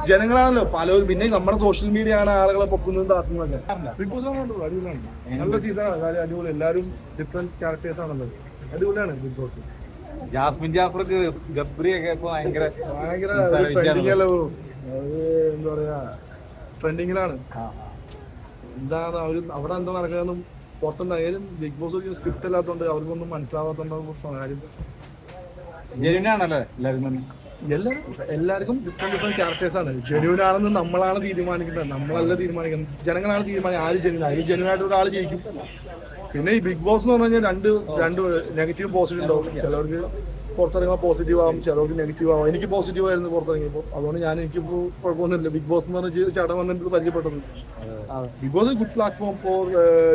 ജനങ്ങളാണല്ലോ പല പിന്നെ നമ്മുടെ സോഷ്യൽ മീഡിയ ആണ് ആളുകളെ പൊക്കുന്നതും താത്തുന്നതൊക്കെ. ബിഗ് ബോസ് അടിപൊളിയാണ്, നല്ല സീസണാണ്, കാര്യം അടിപൊളി. എല്ലാവരും ഡിഫറെന്റ് ക്യാരക്ടേഴ്സ് ആണല്ലോ, അടിപൊളിയാണ് ബിഗ് ബോസ്. ജാസ്മിൻ ജാഫർക്ക് ഗബ്രിയൊക്കെ ഇപ്പൊ ഭയങ്കര ട്രെൻഡിങ് അല്ലോ, അത് എന്താ പറയാ ട്രെൻഡിങ്ങിലാണ്. എന്താണ് അവര് അവിടെ എന്താ നടക്കുന്നതെന്നും പുറത്തുണ്ടായാലും ബിഗ് ബോസ് സ്ക്രിപ്റ്റ് അല്ലാത്തതുകൊണ്ട് അവർക്കൊന്നും മനസ്സിലാവാത്തോണ്ടാണ് കാര്യം. ജെന്യൂനാണല്ലേ എല്ലാവർക്കും ഡിഫറെന്റ് ക്യാരക്ടേഴ്സ് ആണ്. ജെന്യൂൻ ആണെന്ന് നമ്മളാണ് തീരുമാനിക്കുന്നത്, നമ്മളല്ല തീരുമാനിക്കുന്നത്, ജനങ്ങളാണ് തീരുമാനിക്കുന്നത് ആര് ജെന്യൂൻ. അതിൽ ജെന്യൂൻ ആയിട്ട് ഒരാൾ ജയിക്കും. പിന്നെ ഈ ബിഗ് ബോസ് എന്ന് പറഞ്ഞു കഴിഞ്ഞാൽ രണ്ട് നെഗറ്റീവ് പോസിറ്റീവ് ഉണ്ടാവും. ചിലവർക്ക് പുറത്തിറങ്ങുമ്പോൾ പോസിറ്റീവ് ആവും, ചിലവർക്ക് നെഗറ്റീവ് ആവും. എനിക്ക് പോസിറ്റീവ് ആയിരുന്നു പുറത്തിറങ്ങിയപ്പോൾ, അതുകൊണ്ട് എനിക്കിപ്പോൾ കുഴപ്പമൊന്നുമില്ല. ബിഗ് ബോസ് എന്ന് പറഞ്ഞ ചടം വന്നിട്ട് പരിചയപ്പെട്ടത്. Bigg Boss good platform for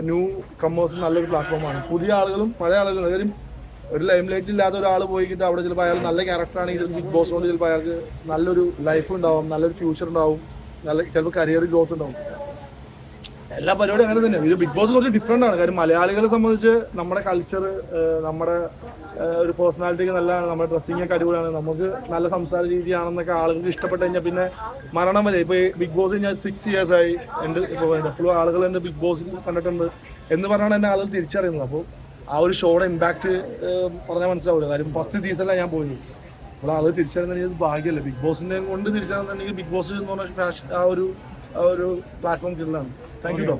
newcomers, നല്ലൊരു പ്ലാറ്റ്ഫോമാണ്. പുതിയ ആളുകളും പഴയ ആളുകളും, കാര്യം ഒരു ലൈം ലൈറ്റ് ഇല്ലാത്ത ഒരാൾ പോയിട്ട് അവിടെ ചിലപ്പോൾ അയാൾ നല്ല ക്യാരക്ടറാണെങ്കിൽ ബിഗ് ബോസ് കൊണ്ട് ചിലപ്പോൾ അയാൾക്ക് നല്ലൊരു ലൈഫ് ഉണ്ടാവും, നല്ലൊരു ഫ്യൂച്ചർ ഉണ്ടാവും, ചിലപ്പോൾ കരിയർ ഗ്രോത്ത് ഉണ്ടാവും. എല്ലാ പരിപാടിയും അങ്ങനെ തന്നെ. ഇത് ബിഗ് ബോസ് കുറച്ച് ഡിഫറെൻ്റ് ആണ്, കാര്യം മലയാളികളെ സംബന്ധിച്ച് നമ്മുടെ കൾച്ചർ, നമ്മുടെ ഒരു പേഴ്സണാലിറ്റിക്ക് നല്ല, നമ്മുടെ ഡ്രസ്സിങ് ഒക്കെ അടിപൊളിയാണ്, നമുക്ക് നല്ല സംസാര രീതിയാണെന്നൊക്കെ ആളുകൾക്ക് ഇഷ്ടപ്പെട്ട് കഴിഞ്ഞാൽ പിന്നെ മരണം വരെ. ഇപ്പോൾ ബിഗ് ബോസ് ഞാൻ 6 years ആയി, എൻ്റെ ഇപ്പോൾ എപ്പോഴും ആളുകൾ എൻ്റെ ബിഗ് ബോസിൽ കണ്ടിട്ടുണ്ട് എന്ന് പറഞ്ഞാണ് എന്നെ ആളുകൾ തിരിച്ചറിയുന്നത്. അപ്പോൾ ആ ഒരു ഷോയുടെ ഇമ്പാക്ട് പറഞ്ഞാൽ മനസ്സിലാവില്ല. കാര്യം ഫസ്റ്റ് സീസണിലാണ് ഞാൻ പോയത്. അപ്പോൾ ആളുകൾ തിരിച്ചറിയുന്നത് ഭാഗ്യമല്ല. ബിഗ് ബോസിനെ കൊണ്ട് തിരിച്ചറിയുന്നുണ്ടെങ്കിൽ ബിഗ് ബോസ് എന്ന് പറഞ്ഞ ആ ഒരു പ്ലാറ്റ്ഫോം കിട്ടുന്നതാണ്. Thank you.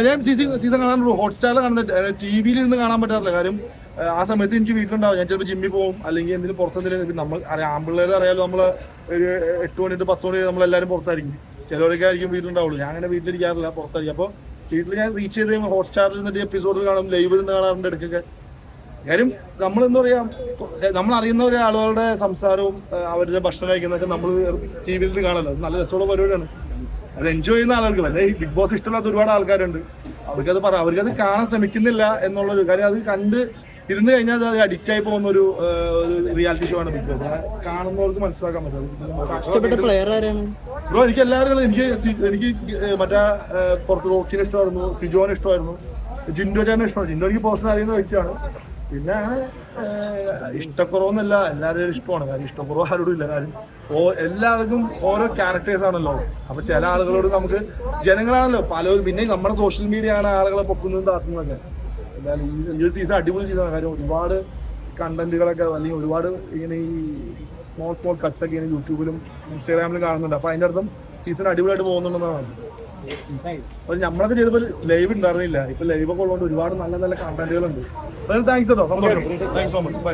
ഞാൻ സീസൺ കാണാറുള്ളൂ, ഹോട്ട്സ്റ്റാറിൽ കാണുന്നത്, TV-യിൽ ഇരുന്ന് കാണാൻ പറ്റാറില്ല. കാര്യം ആ സമയത്ത് എനിക്ക് വീട്ടിലുണ്ടാവും, ഞാൻ ചിലപ്പോൾ ജിമ്മിൽ പോകും, അല്ലെങ്കിൽ എന്തെങ്കിലും പുറത്തെന്തെങ്കിലും. നമ്മൾ ആമ്പിള്ളേരെ അറിയാലോ, നമ്മൾ ഒരു 8 മണി to 10 മണി നമ്മളെല്ലാവരും പുറത്തായിരിക്കും. ചിലവരൊക്കെ ആയിരിക്കും വീട്ടിലുണ്ടാവുള്ളൂ. ഞാൻ അങ്ങനെ വീട്ടിലിരിക്കാറില്ല, പുറത്തായിരിക്കും. അപ്പോൾ വീട്ടിൽ ഞാൻ റീച്ച് ചെയ്ത് കഴിയുമ്പോൾ ഹോട്ട്സ്റ്റാറിൽ നിന്നിട്ട് എപ്പിസോഡിൽ കാണും, ലൈവിൽ നിന്ന് കാണാറുണ്ട് ഇടയ്ക്കൊക്കെ. കാര്യം നമ്മളെന്താ പറയുക, നമ്മളറിയുന്ന ഒരാളുകളുടെ സംസാരവും അവരുടെ ഭക്ഷണം കഴിക്കുന്നതൊക്കെ നമ്മൾ TV-യിൽ നിന്ന് കാണല്ലോ. നല്ല രസമുള്ള പരിപാടിയാണ്, അത് എൻജോയ് ചെയ്യുന്ന ആളുകൾക്ക്. അല്ലെ ഈ ബിഗ് ബോസ് ഇഷ്ടമില്ലാത്ത ഒരുപാട് ആൾക്കാരുണ്ട്, അവർക്കത് കാണാൻ ശ്രമിക്കുന്നില്ല എന്നുള്ളൊരു കാര്യം. അത് കണ്ട് ഇരുന്ന് കഴിഞ്ഞാൽ അത് അഡിക്റ്റ് ആയി പോകുന്ന ഒരു റിയാലിറ്റി ഷോ ആണ് ബിഗ് ബോസ്. കാണുന്നവർക്ക് മനസ്സിലാക്കാൻ പറ്റും. ബ്രോ, എനിക്ക് എല്ലാവരും എനിക്ക് മറ്റേ പുറത്ത് റോക്കിനെ ഇഷ്ടമായിരുന്നു, സിജോനെ ഇഷ്ടമായിരുന്നു, ജിൻഡോ ചേട്ടനെ ഇഷ്ടമാണ്. ജിൻഡോ എനിക്ക് പേഴ്സണൽ അറിയുന്ന വ്യക്തിയാണ്. പിന്നെ ഇഷ്ടക്കുറവൊന്നുമില്ല, എല്ലാവരും ഇഷ്ടമാണ്. കാര്യം ഇഷ്ടക്കുറവ് ആരോടും ഇല്ല. കാര്യം എല്ലാവർക്കും ഓരോ ക്യാരക്ടേഴ്സ് ആണല്ലോ. അപ്പൊ ചില ആളുകളോട് നമുക്ക് ജനങ്ങളാണല്ലോ പലരും, പിന്നെ നമ്മുടെ സോഷ്യൽ മീഡിയ ആണ് ആളുകളെ പൊക്കുന്നതും താത്തുന്നതൊക്കെ. എന്തായാലും ഈ സീസൺ അടിപൊളി സീസണാണ്. കാര്യം ഒരുപാട് കണ്ടന്റുകളൊക്കെ, അല്ലെങ്കിൽ ഒരുപാട് ഇങ്ങനെ ഈ സ്മോൾ കട്ട്സ് ഒക്കെ ഇങ്ങനെ യൂട്യൂബിലും ഇൻസ്റ്റാഗ്രാമിലും കാണുന്നുണ്ട്. അപ്പൊ അതിന്റെ അർത്ഥം സീസൺ അടിപൊളിയായിട്ട് പോകുന്നുണ്ടെന്നാണ്. അപ്പോൾ നമ്മളൊക്കെ ചെയ്തപ്പോൾ ലൈവ് ഉണ്ടായിരുന്നില്ല, ഇപ്പൊ ലൈവ് ഒക്കെ ഉള്ളതുകൊണ്ട് ഒരുപാട് നല്ല നല്ല കണ്ടന്റുകളുണ്ട്. താങ്ക്സ് കേട്ടോ, താങ്ക്സ് സോ മച്ച്, ബൈ.